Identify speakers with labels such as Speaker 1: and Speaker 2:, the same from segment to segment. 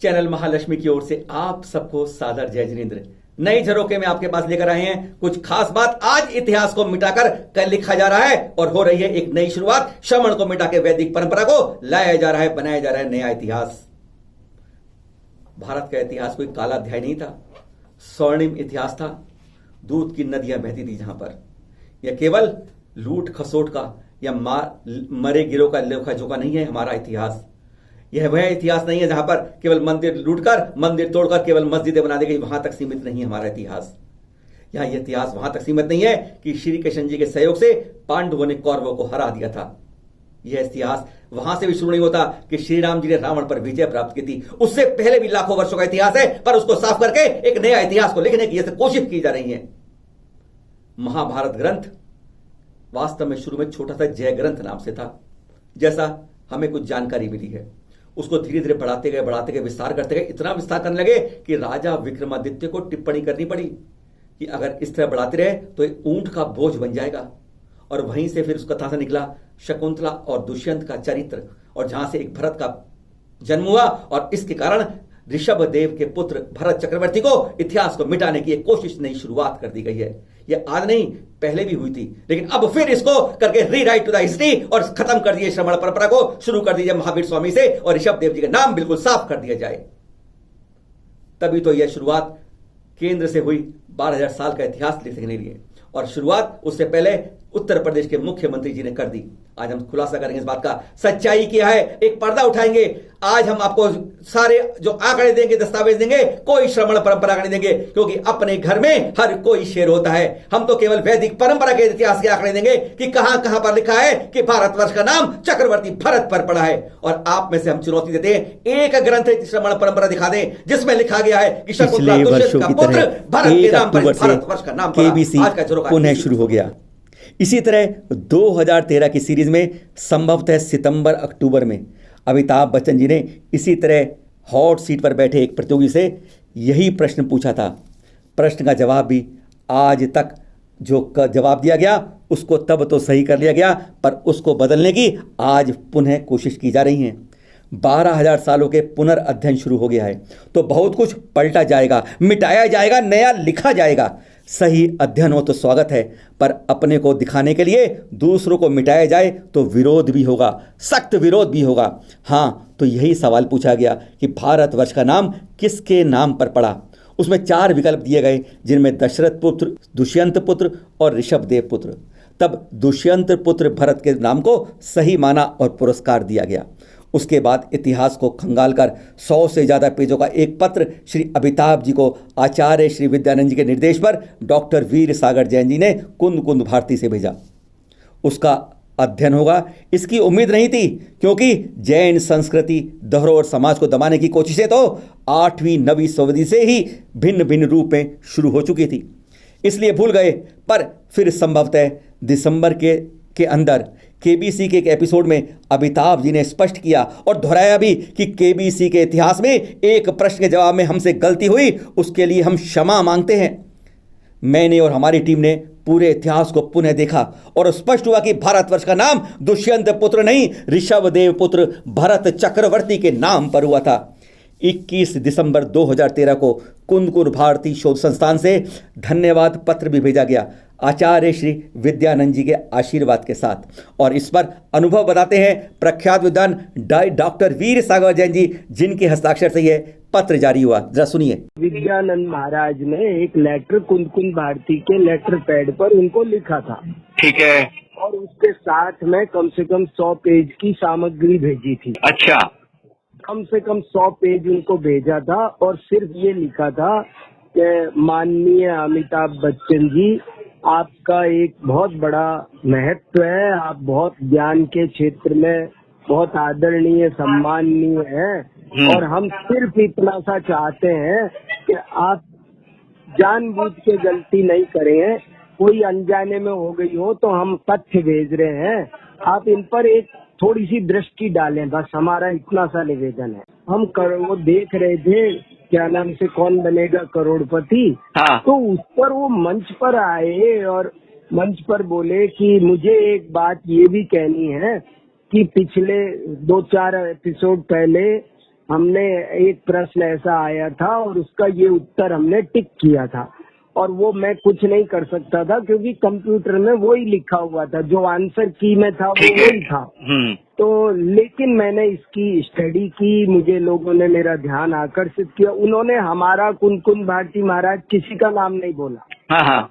Speaker 1: Channel Mahalakshmi की ओर से आप सबको सादर जय जिनेंद्र। नई झरोखे में आपके पास लेकर आए हैं कुछ खास बात। आज इतिहास को मिटाकर कल लिखा जा रहा है और हो रही है एक नई शुरुआत। श्रमण को मिटा के वैदिक परंपरा को लाया जा रहा है, बनाया जा रहा है नया इतिहास। भारत का इतिहास कोई काला अध्याय नहीं था, स्वर्णिम इतिहास था। दूध की नदियां बहती थी जहां पर। यह केवल लूट खसोट का या मरे गिरों का लेखा जोखा नहीं है हमारा इतिहास। यह वह इतिहास नहीं है जहां पर केवल मंदिर लूटकर, मंदिर तोड़कर केवल मस्जिदें बना दी गई, वहां तक सीमित नहीं है हमारा इतिहास। यहां यह इतिहास वहां तक सीमित नहीं है कि श्री कृष्ण जी के सहयोग से पांडवों ने कौरवों को हरा दिया था। यह इतिहास वहां से भी शुरू नहीं होता कि श्री राम जी ने रावण पर विजय प्राप्त की थी। उससे पहले भी लाखों वर्षों का इतिहास है, पर उसको साफ करके एक नया इतिहास को लिखने की कोशिश की जा रही है। महाभारत ग्रंथ वास्तव में शुरू में छोटा सा जय ग्रंथ नाम से था, जैसा हमें कुछ जानकारी मिली है। उसको धीरे धीरे बढ़ाते गए, विस्तार करते गए। इतना विस्तार करने लगे कि राजा विक्रमादित्य को टिप्पणी करनी पड़ी कि अगर इस तरह बढ़ाते रहे तो एक ऊंट का बोझ बन जाएगा। और वहीं से फिर उस कथा से निकला शकुंतला और दुष्यंत का चरित्र, और जहां से एक भरत का जन्म हुआ। और इसके कारण ऋषभ देव के पुत्र भरत चक्रवर्ती को इतिहास को मिटाने की एक कोशिश, नई शुरुआत कर दी गई है। यह आज नहीं, पहले भी हुई थी, लेकिन अब फिर इसको करके रीराइट टू द हिस्ट्री और खत्म कर दिए श्रमण परंपरा को। शुरू कर दीजिए महावीर स्वामी से और ऋषभ देव जी का नाम बिल्कुल साफ कर दिया जाए। तभी तो यह शुरुआत केंद्र से हुई 12,000 साल का इतिहास लिखने के लिए। और शुरुआत उससे पहले उत्तर प्रदेश के मुख्यमंत्री जी ने कर दी। आज हम खुलासा करेंगे इस बात का, सच्चाई क्या है, एक पर्दा उठाएंगे। आज हम आपको सारे जो आंकड़े देंगे, दस्तावेज देंगे, कोई श्रमण परंपरा का नहीं देंगे, क्योंकि अपने घर में हर कोई शेर होता है। हम तो केवल वैदिक परंपरा के इतिहास के आंकड़े देंगे कि कहां कहां पर लिखा है कि भारतवर्ष का नाम चक्रवर्ती भरत पर पड़ा है। और आप में से हम चुनौती देते हैं, एक ग्रंथ श्रमण परंपरा दिखा दें जिसमें लिखा गया है कि शकुंतला दुष्यंत का पुत्र भरत के नाम पर भारतवर्ष का नाम पड़ा।
Speaker 2: पुनः शुरू हो गया। इसी तरह 2013 की सीरीज में संभवतः सितंबर अक्टूबर में अमिताभ बच्चन जी ने इसी तरह हॉट सीट पर बैठे एक प्रतियोगी से यही प्रश्न पूछा था। प्रश्न का जवाब भी आज तक जो जवाब दिया गया उसको तब तो सही कर लिया गया, पर उसको बदलने की आज पुनः कोशिश की जा रही है। 12,000 सालों के पुनर्अध्ययन शुरू हो गया है, तो बहुत कुछ पलटा जाएगा, मिटाया जाएगा, नया लिखा जाएगा। सही अध्ययन हो तो स्वागत है, पर अपने को दिखाने के लिए दूसरों को मिटाया जाए तो विरोध भी होगा, सख्त विरोध भी होगा। हाँ, तो यही सवाल पूछा गया कि भारतवर्ष का नाम किसके नाम पर पड़ा। उसमें 4 विकल्प दिए गए, जिनमें दशरथ पुत्र, दुष्यंत पुत्र और ऋषभ देव पुत्र। तब दुष्यंत पुत्र भरत के नाम को सही माना और पुरस्कार दिया गया। उसके बाद इतिहास को खंगालकर 100 से ज़्यादा पेजों का एक पत्र श्री अमिताभ जी को आचार्य श्री विद्यानंद जी के निर्देश पर डॉक्टर वीर सागर जैन जी ने कुंद कुंद भारती से भेजा। उसका अध्ययन होगा, इसकी उम्मीद नहीं थी, क्योंकि जैन संस्कृति, धरोहर समाज को दबाने की कोशिशें तो 8वीं 9वीं सदी से ही भिन्न भिन्न रूप में शुरू हो चुकी थी, इसलिए भूल गए। पर फिर संभवतः दिसंबर के अंदर केबीसी के एक एपिसोड में अमिताभ जी ने स्पष्ट किया और दोहराया भी कि केबीसी के इतिहास में एक प्रश्न के जवाब में हमसे गलती हुई, उसके लिए हम क्षमा मांगते हैं। मैंने और हमारी टीम ने पूरे इतिहास को पुनः देखा और स्पष्ट हुआ कि भारतवर्ष का नाम दुष्यंत पुत्र नहीं, ऋषभ देव पुत्र भरत चक्रवर्ती के नाम पर हुआ था। 21 दिसंबर 2013 को कुंद कुंद भारती शोध संस्थान से धन्यवाद पत्र भी भेजा गया आचार्य श्री विद्यानंद जी के आशीर्वाद के साथ। और इस पर अनुभव बताते हैं प्रख्यात विद्वान डॉक्टर वीर सागर जैन जी, जिनके हस्ताक्षर से यह पत्र जारी हुआ। जरा सुनिए।
Speaker 3: विद्यानंद महाराज ने एक लेटर कुंद कुंद भारती के लेटर पैड पर उनको लिखा था,
Speaker 4: ठीक है,
Speaker 3: और उसके साथ में कम से कम 100 पेज की सामग्री भेजी थी।
Speaker 4: अच्छा,
Speaker 3: कम से कम 100 पेज उनको भेजा था और सिर्फ ये लिखा था कि माननीय अमिताभ बच्चन जी, आपका एक बहुत बड़ा महत्व है, आप बहुत ज्ञान के क्षेत्र में बहुत आदरणीय सम्माननीय हैं, और हम सिर्फ इतना सा चाहते हैं कि आप जानबूझ के गलती नहीं करें, कोई अनजाने में हो गई हो तो हम तथ्य भेज रहे हैं, आप इन पर एक थोड़ी सी दृष्टि डालें, बस हमारा इतना सा निवेदन है। हम वो देख रहे थे क्या नाम से कौन बनेगा करोड़पति,
Speaker 4: हाँ।
Speaker 3: तो उस पर वो मंच पर आए और मंच पर बोले कि मुझे एक बात ये भी कहनी है कि पिछले 2-4 एपिसोड पहले हमने एक प्रश्न ऐसा आया था और उसका ये उत्तर हमने टिक किया था, और वो मैं कुछ नहीं कर सकता था क्योंकि कंप्यूटर में वो ही लिखा हुआ था, जो आंसर की में था वो वही था। तो लेकिन मैंने इसकी स्टडी की, मुझे लोगों ने मेरा ध्यान आकर्षित किया। उन्होंने हमारा कुनकुन भारती महाराज किसी का नाम नहीं बोला।
Speaker 4: हाँ हाँ।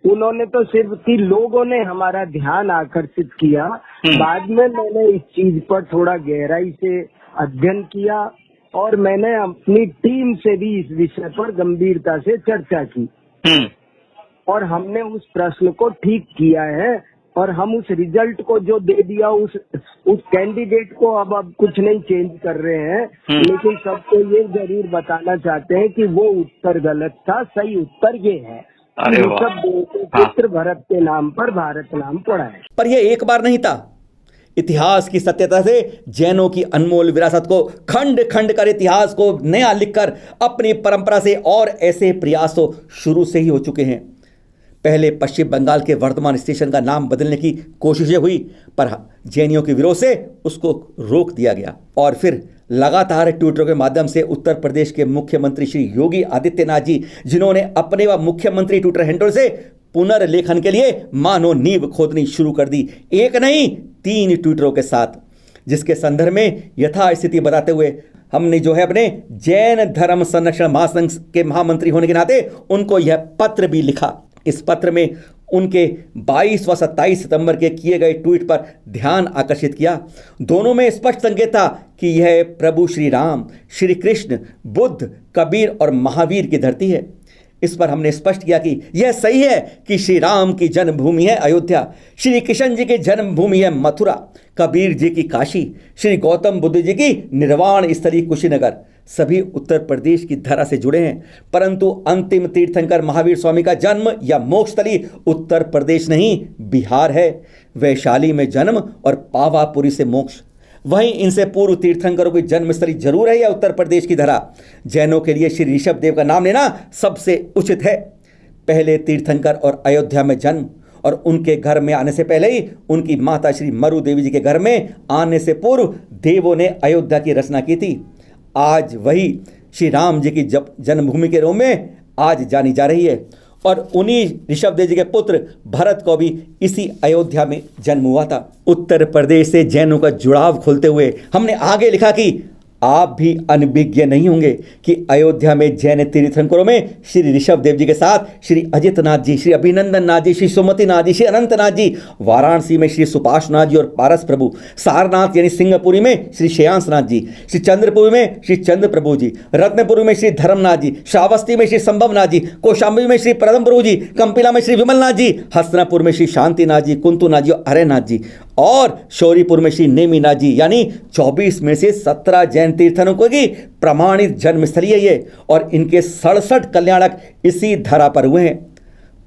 Speaker 3: उन्होंने तो सिर्फ कि लोगों ने हमारा ध्यान आकर्षित किया। बाद में मैंने इस चीज पर थोड़ा गहराई से अध्ययन किया और मैंने अपनी टीम से भी इस विषय पर गंभीरता से चर्चा की और हमने उस प्रश्न को ठीक किया है और हम उस रिजल्ट को जो दे दिया उस कैंडिडेट को अब कुछ नहीं चेंज कर रहे हैं, लेकिन सबको ये जरूर बताना चाहते हैं कि वो उत्तर गलत था, सही उत्तर ये है। सब पुत्र भरत के नाम पर भारत नाम पड़ा है।
Speaker 2: पर यह एक बार नहीं था। इतिहास की सत्यता से जैनों की अनमोल विरासत को खंड खंड कर इतिहास को नया लिखकर अपनी परंपरा से और ऐसे प्रयास तो शुरू से ही हो चुके हैं। पहले पश्चिम बंगाल के वर्धमान स्टेशन का नाम बदलने की कोशिशें हुई, पर जैनियों के विरोध से उसको रोक दिया गया और फिर लगातार ट्विटर के माध्यम से उत्तर प्रदेश के मुख्यमंत्री श्री योगी आदित्यनाथ जी, जिन्होंने अपने व मुख्यमंत्री ट्विटर हैंडल से पुनर्लेखन के लिए मानो नींव खोदनी शुरू कर दी, एक नहीं 3 ट्विटरों के साथ, जिसके संदर्भ में यथास्थिति बताते हुए हमने जो है अपने जैन धर्म संरक्षण महासंघ के महामंत्री होने के नाते उनको यह पत्र भी लिखा। इस पत्र में उनके 22 व 27 सितंबर के किए गए ट्वीट पर ध्यान आकर्षित किया। दोनों में स्पष्ट संकेत था कि यह प्रभु श्री राम, श्री कृष्ण, बुद्ध, कबीर और महावीर की धरती है। इस पर हमने स्पष्ट किया कि यह सही है कि श्री राम की जन्मभूमि है अयोध्या, श्री कृष्ण जी की जन्मभूमि है मथुरा, कबीर जी की काशी, श्री गौतम बुद्ध जी की निर्वाण स्थली कुशीनगर, सभी उत्तर प्रदेश की धरा से जुड़े हैं। परंतु अंतिम तीर्थंकर महावीर स्वामी का जन्म या मोक्ष स्थली उत्तर प्रदेश नहीं बिहार है। वैशाली में जन्म और पावापुरी से मोक्ष। वहीं इनसे पूर्व तीर्थंकरों की जन्मस्थली जरूर है या उत्तर प्रदेश की धरा। जैनों के लिए श्री ऋषभ देव का नाम लेना सबसे उचित है। पहले तीर्थंकर और अयोध्या में जन्म और उनके घर में आने से पहले ही उनकी माता श्री मरु देवी जी के घर में आने से पूर्व देवों ने अयोध्या की रचना की थी। आज वही श्री राम जी की जन्मभूमि के रूप में आज जानी जा रही है और उन्हीं ऋषभ देव जी के पुत्र भरत को भी इसी अयोध्या में जन्म हुआ था। उत्तर प्रदेश से जैनों का जुड़ाव खोलते हुए हमने आगे लिखा कि आप भी अनभिज्ञ नहीं होंगे कि अयोध्या में जैन तीर्थंकरों में श्री ऋषभ देव जी के साथ श्री अजितनाथ जी, श्री अभिनंदन नाथ जी, श्री सुमतिनाथ जी, श्री अनंतनाथ जी, वाराणसी में श्री सुपाशनाथ जी और पारस प्रभु, सारनाथ यानी सिंहपुरी में श्री श्रेयांसनाथ जी, श्री चंद्रपुरी में श्री चंद्र प्रभु जी, रत्नपुरी में श्री धर्मनाथ जी, श्रावस्ती में श्री संभवनाथ जी, कौशाम्बी में श्री प्रदम प्रभु जी, कंपिला में श्री विमलनाथ जी, हसनापुर में श्री शांतिनाथ जी, कुंतुनाथ जी और हरेनाथ जी और शौरीपुर में श्री नेमिनाथ जी, यानी 24 में से 17 जैन तीर्थंकरों की प्रमाणित जन्मस्थली है ये और इनके 67 कल्याणक इसी धरा पर हुए हैं।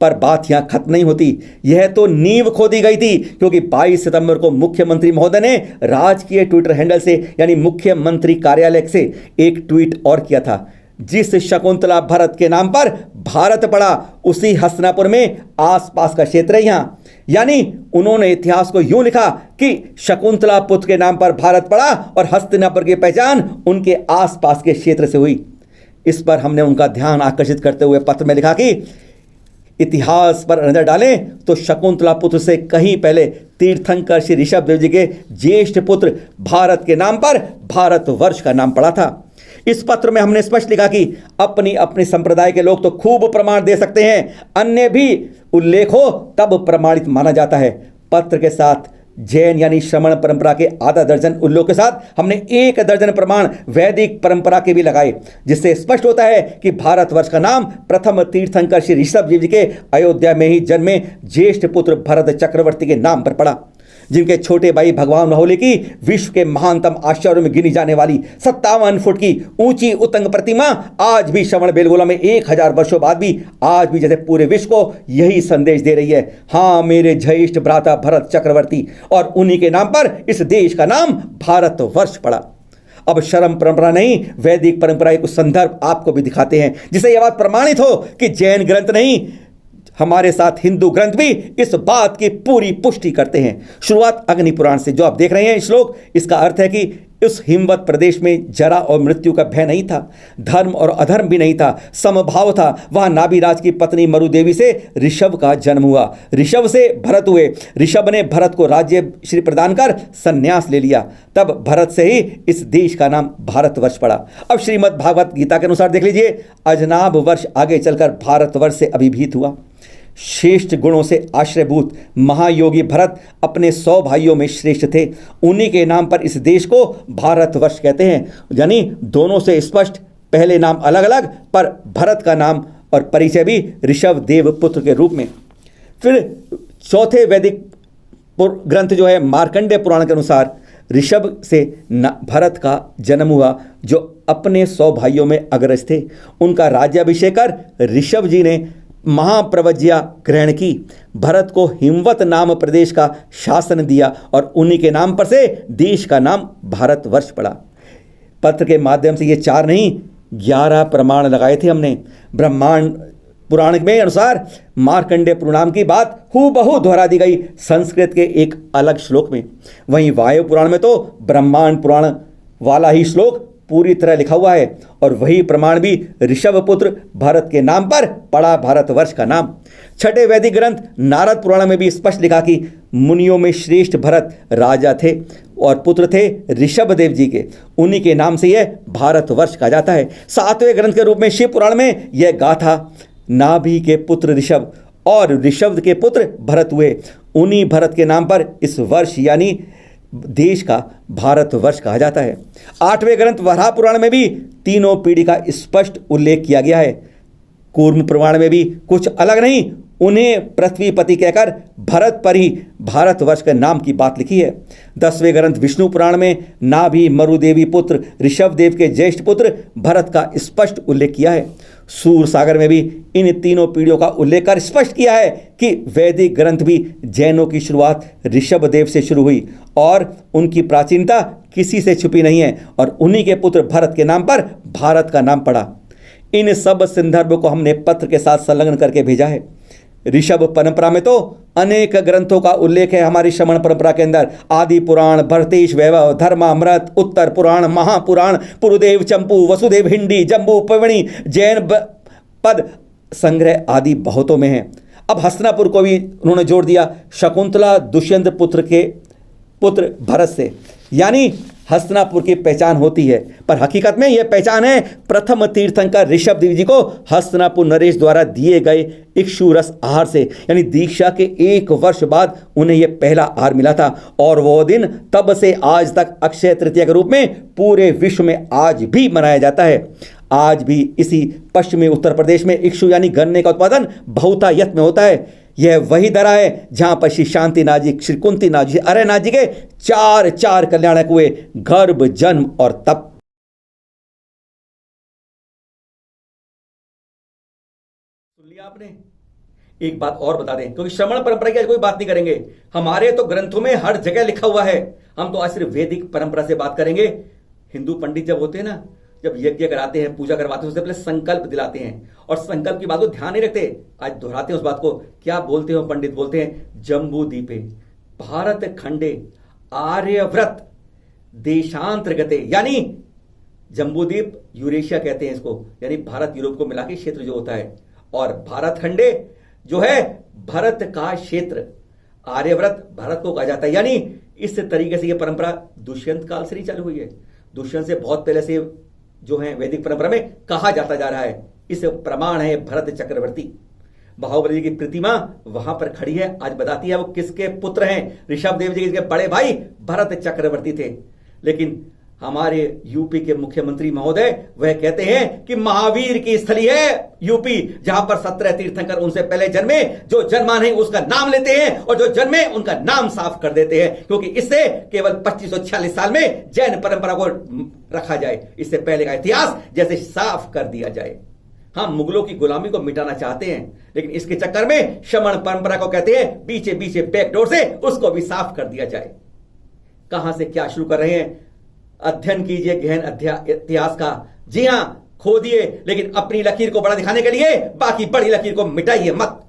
Speaker 2: पर बात यहां खत्म नहीं होती, यह तो नींव खोदी गई थी क्योंकि 22 सितंबर को मुख्यमंत्री महोदय ने राजकीय ट्विटर हैंडल से यानी मुख्यमंत्री कार्यालय से एक ट्वीट और किया था। जिस शकुंतला भरत के नाम पर भारत पड़ा उसी हसनापुर में आसपास का क्षेत्र है यहां, यानी उन्होंने इतिहास को यूं लिखा कि शकुंतला पुत्र के नाम पर भारत पड़ा और हस्तिनापुर की पहचान उनके आसपास के क्षेत्र से हुई। इस पर हमने उनका ध्यान आकर्षित करते हुए पत्र में लिखा कि इतिहास पर नजर डालें तो शकुंतला पुत्र से कहीं पहले तीर्थंकर श्री ऋषभ देव जी के ज्येष्ठ पुत्र भारत के नाम पर भारतवर्ष का नाम पड़ा था। इस पत्र में हमने स्पष्ट लिखा कि अपनी अपनी संप्रदाय के लोग तो खूब प्रमाण दे सकते हैं, अन्य भी उल्लेख हो तब प्रमाणित माना जाता है। पत्र के साथ जैन यानी श्रमण परंपरा के आधा दर्जन उल्लेख के साथ हमने 1 दर्जन प्रमाण वैदिक परंपरा के भी लगाए, जिससे स्पष्ट होता है कि भारतवर्ष का नाम प्रथम तीर्थंकर श्री ऋषभ देव जी के अयोध्या में ही जन्मे ज्येष्ठ पुत्र भरत चक्रवर्ती के नाम पर पड़ा, जिनके छोटे भाई भगवान राहुल की विश्व के महानतम आश्चर्यों में गिनी जाने वाली 57 फुट की ऊंची उत्तंग प्रतिमा आज भी श्रवण बेलगोला में 1000 वर्षों बाद भी आज भी जैसे पूरे विश्व को यही संदेश दे रही है, हाँ मेरे ज्येष्ठ भ्राता भरत चक्रवर्ती, और उन्हीं के नाम पर इस देश का नाम भारतवर्ष पड़ा। अब शर्म परंपरा नहीं वैदिक परंपरा के कुछ संदर्भ आपको भी दिखाते हैं जिससे यह बात प्रमाणित हो कि जैन ग्रंथ नहीं हमारे साथ हिंदू ग्रंथ भी इस बात की पूरी पुष्टि करते हैं। शुरुआत अग्नि पुराण से जो आप देख रहे हैं श्लोक, इसका अर्थ है कि उस हिमवत प्रदेश में जरा और मृत्यु का भय नहीं था, धर्म और अधर्म भी नहीं था, समभाव था। वहां नाभिराज की पत्नी मरुदेवी से ऋषभ का जन्म हुआ, ऋषभ से भरत हुए, ऋषभ ने भरत को राज्य श्री प्रदान कर संन्यास ले लिया। तब भरत से ही इस देश का नाम भारतवर्ष पड़ा। अब श्रीमद् भागवत गीता के अनुसार देख लीजिए, अजनाभ वर्ष आगे चलकर भारतवर्ष से अभिभूत हुआ। श्रेष्ठ गुणों से आश्रयभूत महायोगी भरत अपने 100 भाइयों में श्रेष्ठ थे। उन्हीं के नाम पर इस देश को भारतवर्ष कहते हैं। यानी दोनों से स्पष्ट, पहले नाम अलग अलग पर भरत का नाम और परिचय भी ऋषभ देव पुत्र के रूप में। फिर चौथे वैदिक ग्रंथ जो है मार्कंडेय पुराण के अनुसार ऋषभ से भरत का जन्म हुआ, जो अपने 100 भाइयों में अग्रज थे। उनका राज्याभिषेक कर ऋषभ जी ने महाप्रवज्ञा ग्रहण की, भरत को हिमवत नाम प्रदेश का शासन दिया और उन्हीं के नाम पर से देश का नाम भारतवर्ष पड़ा। पत्र के माध्यम से ये 4 नहीं 11 प्रमाण लगाए थे हमने। ब्रह्मांड पुराण में अनुसार मार्कंडेय पुराण की बात हूबहू दोहरा दी गई संस्कृत के एक अलग श्लोक में। वहीं वायु पुराण में तो ब्रह्मांड पुराण वाला ही श्लोक पूरी तरह लिखा हुआ है और वही प्रमाण भी ऋषभ पुत्र भरत के नाम पर पड़ा भारतवर्ष का नाम। छठे वैदिक ग्रंथ नारद पुराण में भी स्पष्ट लिखा कि मुनियों में श्रेष्ठ भरत राजा थे और पुत्र थे ऋषभ देव जी के, उन्हीं के नाम से यह भारतवर्ष कहा जाता है। सातवें ग्रंथ के रूप में शिव पुराण में यह गाथा, नाभि के पुत्र ऋषभ और ऋषभ के पुत्र भरत हुए, उन्हीं भरत के नाम पर इस वर्ष यानी देश का भारतवर्ष कहा जाता है। आठवें ग्रंथ वराह पुराण में भी तीनों पीढ़ी का स्पष्ट उल्लेख किया गया है। कूर्म पुराण में भी कुछ अलग नहीं, उन्हें पृथ्वीपति कहकर भरत पर ही भारतवर्ष के नाम की बात लिखी है। 10वें ग्रंथ विष्णु पुराण में नाभि मरुदेवी पुत्र ऋषभ देव के ज्येष्ठ पुत्र भरत का स्पष्ट उल्लेख किया है। सूर सागर में भी इन तीनों पीढ़ियों का उल्लेख कर स्पष्ट किया है कि वैदिक ग्रंथ भी जैनों की शुरुआत ऋषभ देव से शुरू हुई और उनकी प्राचीनता किसी से छुपी नहीं है और उन्हीं के पुत्र भरत के नाम पर भारत का नाम पड़ा। इन सब संदर्भ को हमने पत्र के साथ संलग्न करके भेजा है। ऋषभ परंपरा में तो अनेक ग्रंथों का उल्लेख है। हमारी श्रमण परंपरा के अंदर आदि पुराण, भरतेश वैभव, धर्मामृत, उत्तर पुराण, महापुराण, पुरुदेव चंपू, वसुदेव हिंदी, जम्बू पवणी, जैन पद संग्रह आदि बहुतों में है। अब हस्तिनापुर को भी उन्होंने जोड़ दिया शकुंतला दुष्यंत पुत्र भरत से, यानी हस्तिनापुर की पहचान होती है, पर हकीकत में यह पहचान है प्रथम तीर्थंकर ऋषभ देव जी को हस्तिनापुर नरेश द्वारा दिए गए इक्षुरस आहार से, यानी दीक्षा के 1 वर्ष बाद उन्हें यह पहला आहार मिला था और वो दिन तब से आज तक अक्षय तृतीया के रूप में पूरे विश्व में आज भी मनाया जाता है। आज भी इसी पश्चिमी उत्तर प्रदेश में इक्षु यानी गन्ने का उत्पादन बहुतायत में होता है। यह वही दरा है जहां पर श्री शांतिनाथ जी, श्री कुंतीनाथ जी, अरयनाथ जी के 4 कल्याणक हुए, गर्भ, जन्म और तप।
Speaker 1: सुन लिया आपने? एक बात और बता दें, क्योंकि श्रमण परंपरा की आज कोई बात नहीं करेंगे। हमारे तो ग्रंथों में हर जगह लिखा हुआ है। हम तो आज सिर्फ वैदिक परंपरा से बात करेंगे। हिंदू पंडित जब होते हैं ना, जब यज्ञ कराते हैं, पूजा करवाते हैं, उससे पहले संकल्प दिलाते हैं और संकल्प की बात को ध्यान नहीं रखते। आज दोहराते हैं उस बात को। क्या बोलते हो पंडित? बोलते हैं जम्बू द्वीपे भारत खंडे आर्यव्रत देशांतर्गते, यानी जम्बू द्वीप यूरेशिया कहते हैं इसको, यानी भारत यूरोप को मिला के क्षेत्र जो होता है, और भारत खंडे जो है भरत का क्षेत्र, आर्यव्रत भारत को कहा जाता है। यानी इस तरीके से यह परंपरा दुष्यंत काल से नहीं चालू हुई है, दुष्यंत से बहुत पहले से जो है वैदिक परंपरा में कहा जाता जा रहा है। इस प्रमाण है भरत चक्रवर्ती। बाहुबली की प्रतिमा वहां पर खड़ी है, आज बताती है वो किसके पुत्र हैं। ऋषभ देव जी के बड़े भाई भरत चक्रवर्ती थे। लेकिन हमारे यूपी के मुख्यमंत्री महोदय वह कहते हैं कि महावीर की स्थली है यूपी, जहां पर 17 तीर्थंकर उनसे पहले जन्मे, जो जन्मा नहीं उसका नाम लेते हैं और जो जन्मे उनका नाम साफ कर देते हैं, क्योंकि इससे केवल 2546 साल में जैन परंपरा को रखा जाए, इससे पहले का इतिहास जैसे साफ कर दिया जाए। हम मुगलों की गुलामी को मिटाना चाहते हैं, लेकिन इसके चक्कर में श्रमण परंपरा को कहते हैं पीछे पीछे बैकडोर से उसको भी साफ कर दिया जाए। कहां से क्या शुरू कर रहे हैं? अध्ययन कीजिए गहन इतिहास का। जी हां, खोदिए, लेकिन अपनी लकीर को बड़ा दिखाने के लिए बाकी बड़ी लकीर को मिटाइए मत।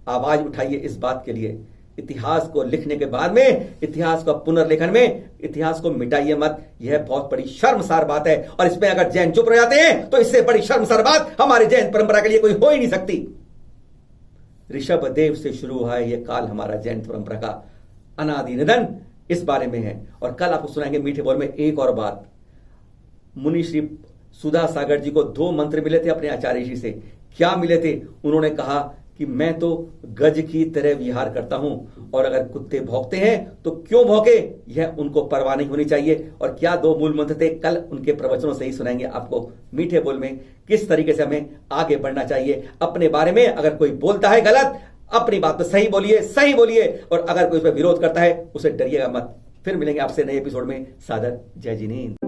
Speaker 1: आवाज उठाइए इस बात के लिए। इतिहास को लिखने के बाद में, इतिहास का पुनर्लेखन में इतिहास को मिटाइए मत। यह बहुत बड़ी शर्मसार बात है, और इसमें अगर जैन चुप रह जाते हैं तो इससे बड़ी शर्मसार बात हमारे जैन परंपरा के लिए कोई हो ही नहीं सकती। ऋषभ देव से शुरू हुआ है यह काल हमारा जैन परंपरा का अनादि निधन, इस बारे में है। और कल आपको सुनाएंगे मीठे बोल में एक और बात। मुनि श्री सुधा सागर जी को 2 मंत्र मिले थे अपने आचार्य जी से। क्या मिले थे? उन्होंने कहा कि मैं तो गज की तरह विहार करता हूं, और अगर कुत्ते भौंकते हैं तो क्यों भौंके, यह उनको परवाह नहीं होनी चाहिए। और क्या 2 मूल मंत्र थे, कल उनके प्रवचनों से ही सुनाएंगे आपको मीठे बोल में, किस तरीके से हमें आगे बढ़ना चाहिए अपने बारे में। अगर कोई बोलता है गलत, अपनी बात तो सही बोलिए, और अगर कोई उस पर विरोध करता है उसे डरिएगा मत। फिर मिलेंगे आपसे नए एपिसोड में। सादर जय जिनेंद्र।